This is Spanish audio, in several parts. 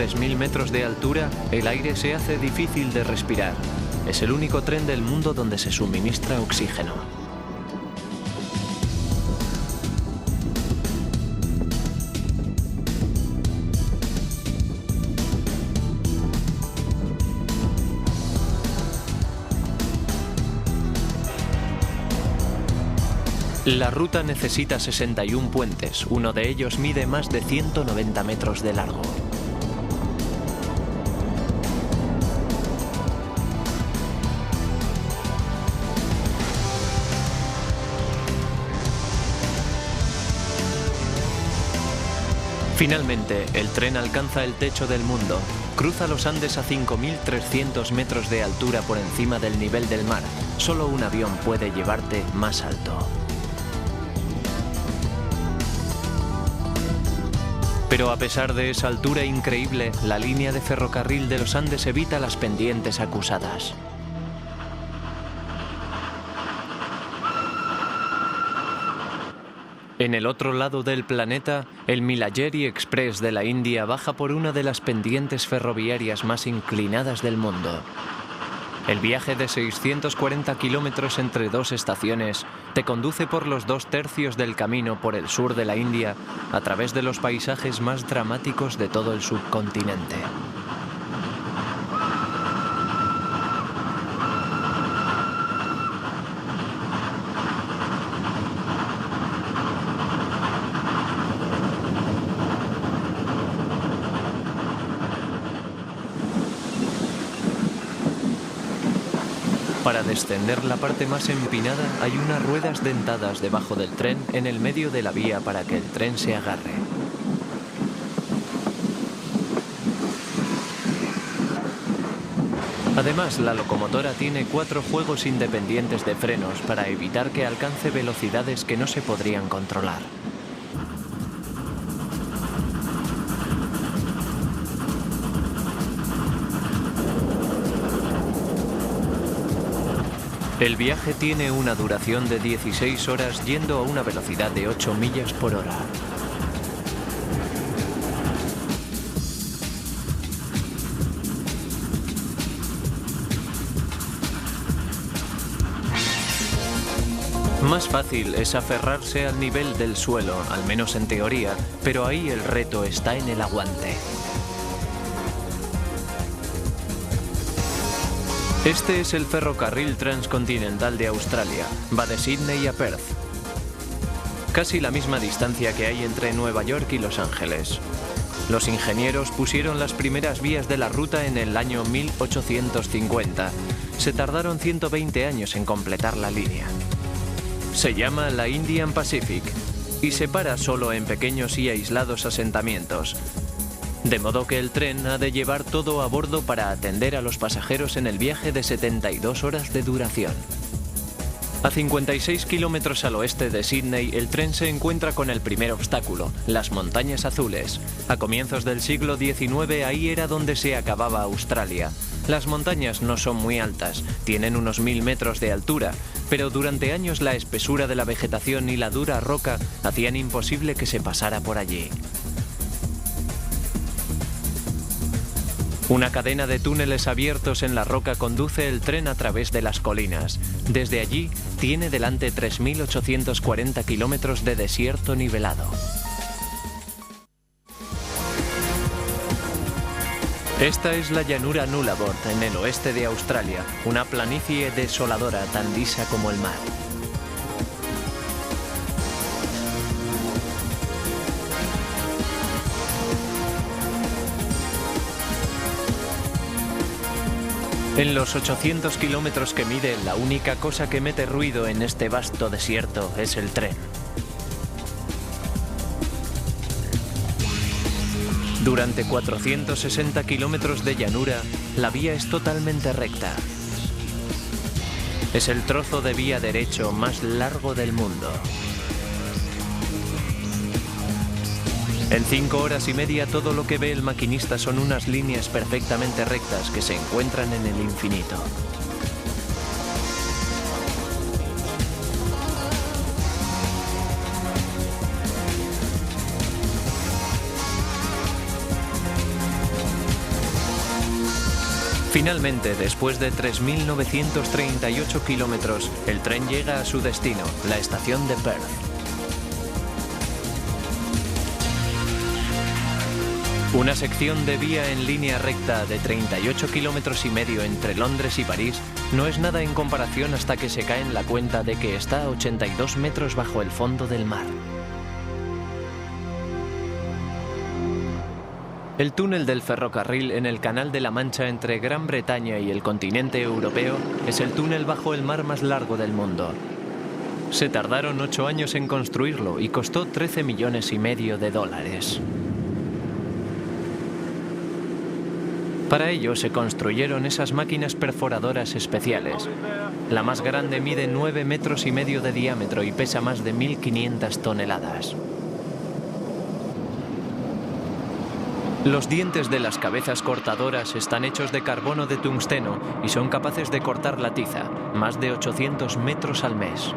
3.000 metros de altura, el aire se hace difícil de respirar. Es el único tren del mundo donde se suministra oxígeno. La ruta necesita 61 puentes, uno de ellos mide más de 190 metros de largo. Finalmente, el tren alcanza el techo del mundo, cruza los Andes a 5.300 metros de altura por encima del nivel del mar. Solo un avión puede llevarte más alto. Pero a pesar de esa altura increíble, la línea de ferrocarril de los Andes evita las pendientes acusadas. En el otro lado del planeta, el Milagiri Express de la India baja por una de las pendientes ferroviarias más inclinadas del mundo. El viaje de 640 kilómetros entre dos estaciones te conduce por los 2/3 del camino por el sur de la India a través de los paisajes más dramáticos de todo el subcontinente. Para descender la parte más empinada hay unas ruedas dentadas debajo del tren en el medio de la vía para que el tren se agarre. Además, la locomotora tiene 4 juegos independientes de frenos para evitar que alcance velocidades que no se podrían controlar. El viaje tiene una duración de 16 horas yendo a una velocidad de 8 millas por hora. Más fácil es aferrarse al nivel del suelo, al menos en teoría, pero ahí el reto está en el aguante. Este es el ferrocarril transcontinental de Australia. Va de Sydney a Perth. Casi la misma distancia que hay entre Nueva York y Los Ángeles. Los ingenieros pusieron las primeras vías de la ruta en el año 1850. Se tardaron 120 años en completar la línea. Se llama la Indian Pacific y se para solo en pequeños y aislados asentamientos. De modo que el tren ha de llevar todo a bordo para atender a los pasajeros en el viaje de 72 horas de duración. A 56 kilómetros al oeste de Sydney, el tren se encuentra con el primer obstáculo, las montañas azules. A comienzos del siglo XIX ahí era donde se acababa Australia. Las montañas no son muy altas, tienen unos 1000 metros de altura, pero durante años la espesura de la vegetación y la dura roca hacían imposible que se pasara por allí. Una cadena de túneles abiertos en la roca conduce el tren a través de las colinas. Desde allí tiene delante 3.840 kilómetros de desierto nivelado. Esta es la llanura Nullarbor en el oeste de Australia, una planicie desoladora tan lisa como el mar. En los 800 kilómetros que mide, la única cosa que mete ruido en este vasto desierto es el tren. Durante 460 kilómetros de llanura, la vía es totalmente recta. Es el trozo de vía derecho más largo del mundo. En 5 horas y media todo lo que ve el maquinista son unas líneas perfectamente rectas que se encuentran en el infinito. Finalmente, después de 3.938 kilómetros, el tren llega a su destino, la estación de Perth. Una sección de vía en línea recta de 38 kilómetros y medio entre Londres y París no es nada en comparación hasta que se cae en la cuenta de que está a 82 metros bajo el fondo del mar. El túnel del ferrocarril en el Canal de la Mancha entre Gran Bretaña y el continente europeo es el túnel bajo el mar más largo del mundo. Se tardaron 8 años en construirlo y costó 13,5 millones de dólares. Para ello se construyeron esas máquinas perforadoras especiales. La más grande mide 9,5 metros de diámetro y pesa más de 1.500 toneladas. Los dientes de las cabezas cortadoras están hechos de carbono de tungsteno y son capaces de cortar la tiza, más de 800 metros al mes.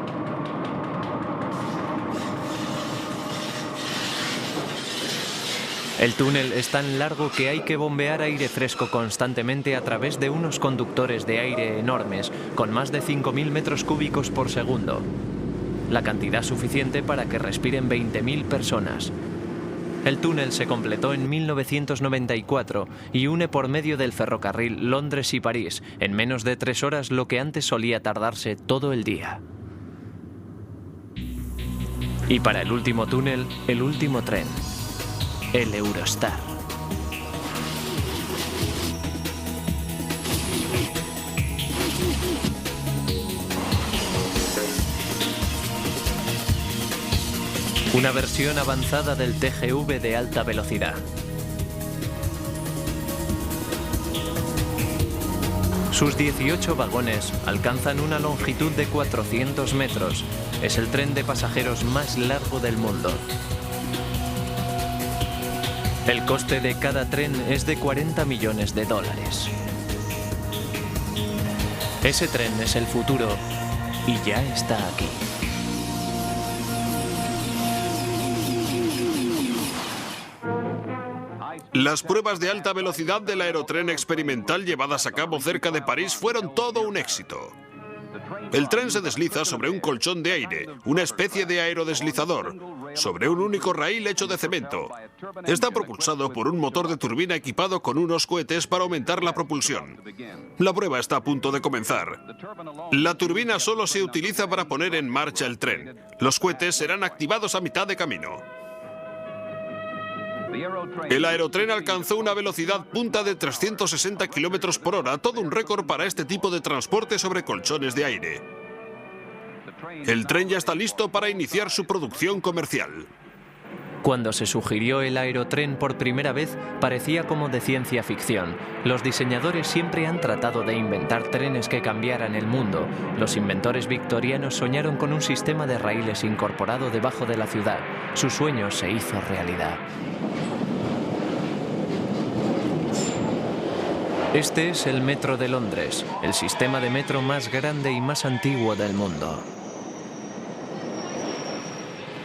El túnel es tan largo que hay que bombear aire fresco constantemente a través de unos conductores de aire enormes, con más de 5.000 metros cúbicos por segundo. La cantidad suficiente para que respiren 20.000 personas. El túnel se completó en 1994 y une por medio del ferrocarril Londres y París en menos de 3 horas lo que antes solía tardarse todo el día. Y para el último túnel, el último tren. El Eurostar. Una versión avanzada del TGV de alta velocidad. Sus 18 vagones alcanzan una longitud de 400 metros. Es el tren de pasajeros más largo del mundo. El coste de cada tren es de 40 millones de dólares. Ese tren es el futuro y ya está aquí. Las pruebas de alta velocidad del aerotren experimental llevadas a cabo cerca de París fueron todo un éxito. El tren se desliza sobre un colchón de aire, una especie de aerodeslizador, sobre un único raíl hecho de cemento. Está propulsado por un motor de turbina equipado con unos cohetes para aumentar la propulsión. La prueba está a punto de comenzar. La turbina solo se utiliza para poner en marcha el tren. Los cohetes serán activados a mitad de camino. El aerotren alcanzó una velocidad punta de 360 kilómetros por hora, todo un récord para este tipo de transporte sobre colchones de aire. El tren ya está listo para iniciar su producción comercial. Cuando se sugirió el aerotren por primera vez, parecía como de ciencia ficción. Los diseñadores siempre han tratado de inventar trenes que cambiaran el mundo. Los inventores victorianos soñaron con un sistema de raíles incorporado debajo de la ciudad. Su sueño se hizo realidad. Este es el metro de Londres, el sistema de metro más grande y más antiguo del mundo.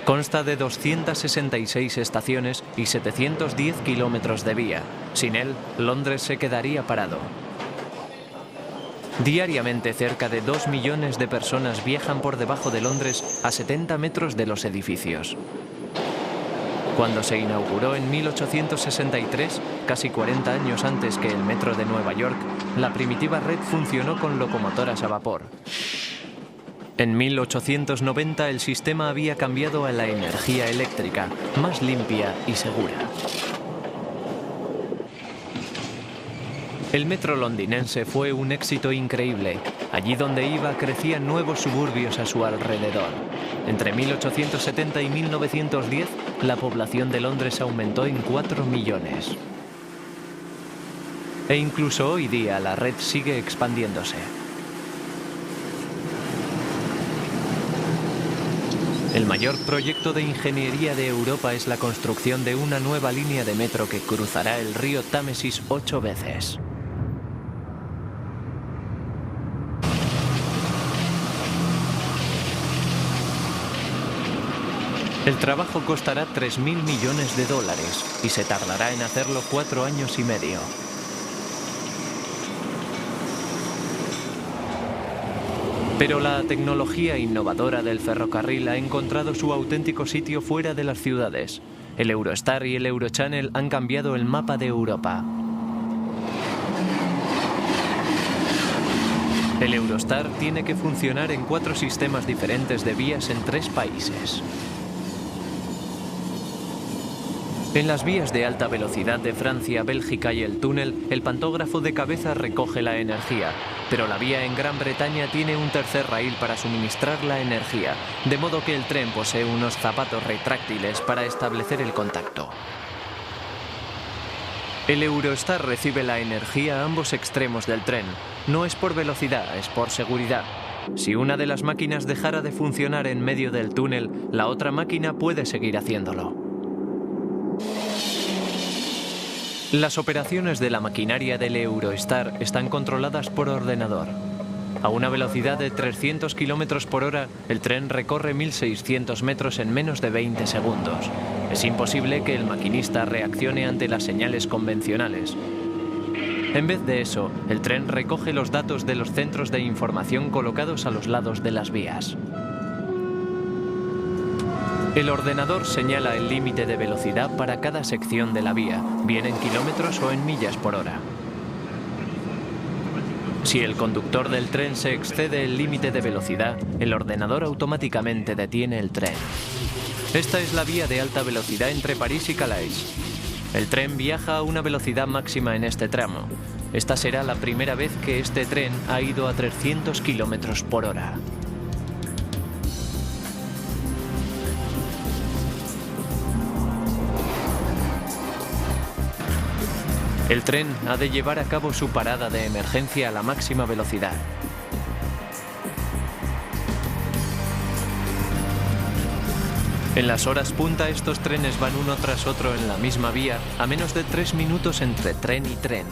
Consta de 266 estaciones y 710 kilómetros de vía. Sin él, Londres se quedaría parado. Diariamente, cerca de 2 millones de personas viajan por debajo de Londres a 70 metros de los edificios. Cuando se inauguró en 1863, casi 40 años antes que el metro de Nueva York, la primitiva red funcionó con locomotoras a vapor. En 1890 el sistema había cambiado a la energía eléctrica, más limpia y segura. El metro londinense fue un éxito increíble. Allí donde iba crecían nuevos suburbios a su alrededor. Entre 1870 y 1910, la población de Londres aumentó en 4 millones. E incluso hoy día la red sigue expandiéndose. El mayor proyecto de ingeniería de Europa es la construcción de una nueva línea de metro que cruzará el río Támesis 8 veces. El trabajo costará 3.000 millones de dólares y se tardará en hacerlo 4 años y medio. Pero la tecnología innovadora del ferrocarril ha encontrado su auténtico sitio fuera de las ciudades. El Eurostar y el Eurochannel han cambiado el mapa de Europa. El Eurostar tiene que funcionar en 4 sistemas diferentes de vías en 3 países. En las vías de alta velocidad de Francia, Bélgica y el túnel, el pantógrafo de cabeza recoge la energía, pero la vía en Gran Bretaña tiene un tercer raíl para suministrar la energía, de modo que el tren posee unos zapatos retráctiles para establecer el contacto. El Eurostar recibe la energía a ambos extremos del tren. No es por velocidad, es por seguridad. Si una de las máquinas dejara de funcionar en medio del túnel, la otra máquina puede seguir haciéndolo. Las operaciones de la maquinaria del Eurostar están controladas por ordenador. A una velocidad de 300 km por hora, el tren recorre 1.600 metros en menos de 20 segundos. Es imposible que el maquinista reaccione ante las señales convencionales. En vez de eso, el tren recoge los datos de los centros de información colocados a los lados de las vías. El ordenador señala el límite de velocidad para cada sección de la vía, bien en kilómetros o en millas por hora. Si el conductor del tren se excede el límite de velocidad, el ordenador automáticamente detiene el tren. Esta es la vía de alta velocidad entre París y Calais. El tren viaja a una velocidad máxima en este tramo. Esta será la primera vez que este tren ha ido a 300 km por hora. El tren ha de llevar a cabo su parada de emergencia a la máxima velocidad. En las horas punta, estos trenes van uno tras otro en la misma vía, a menos de 3 minutos entre tren y tren.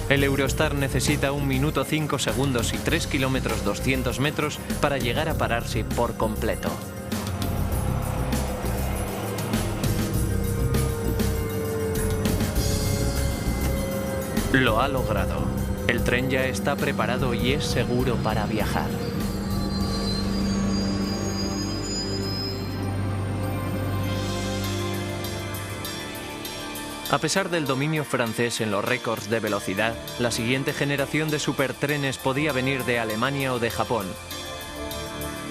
El Eurostar necesita 1 minuto 5 segundos y 3 kilómetros 200 metros para llegar a pararse por completo. Lo ha logrado. El tren ya está preparado y es seguro para viajar. A pesar del dominio francés en los récords de velocidad, la siguiente generación de supertrenes podía venir de Alemania o de Japón.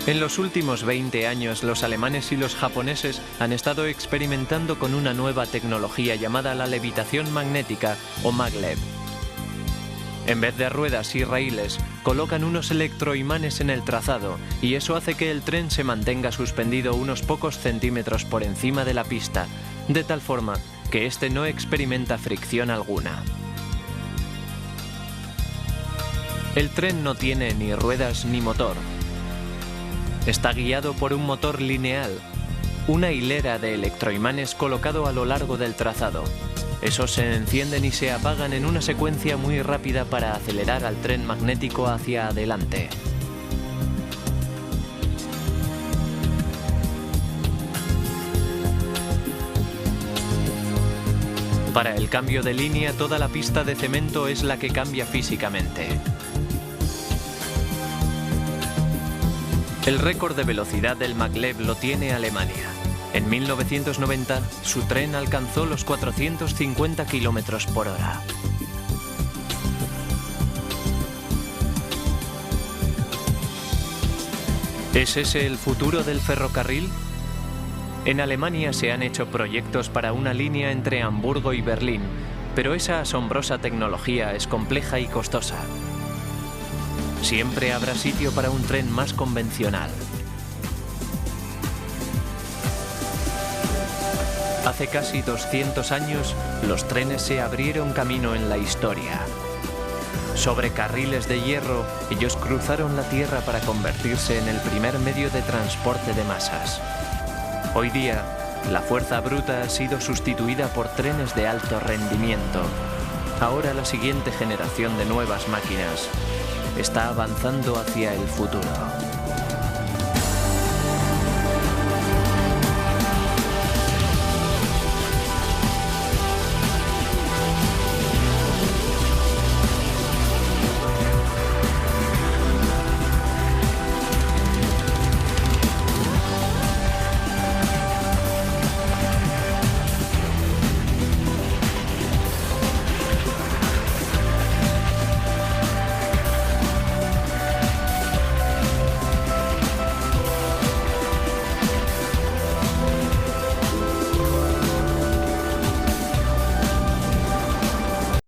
En los últimos 20 años, los alemanes y los japoneses han estado experimentando con una nueva tecnología llamada la levitación magnética o maglev. En vez de ruedas y raíles, colocan unos electroimanes en el trazado y eso hace que el tren se mantenga suspendido unos pocos centímetros por encima de la pista, de tal forma que este no experimenta fricción alguna. El tren no tiene ni ruedas ni motor. Está guiado por un motor lineal, una hilera de electroimanes colocado a lo largo del trazado. Esos se encienden y se apagan en una secuencia muy rápida para acelerar al tren magnético hacia adelante. Para el cambio de línea, toda la pista de cemento es la que cambia físicamente. El récord de velocidad del maglev lo tiene Alemania. En 1990, su tren alcanzó los 450 km por hora. ¿Es ese el futuro del ferrocarril? En Alemania se han hecho proyectos para una línea entre Hamburgo y Berlín, pero esa asombrosa tecnología es compleja y costosa. Siempre habrá sitio para un tren más convencional. Hace casi 200 años, los trenes se abrieron camino en la historia. Sobre carriles de hierro, ellos cruzaron la tierra para convertirse en el primer medio de transporte de masas. Hoy día, la fuerza bruta ha sido sustituida por trenes de alto rendimiento. Ahora la siguiente generación de nuevas máquinas está avanzando hacia el futuro.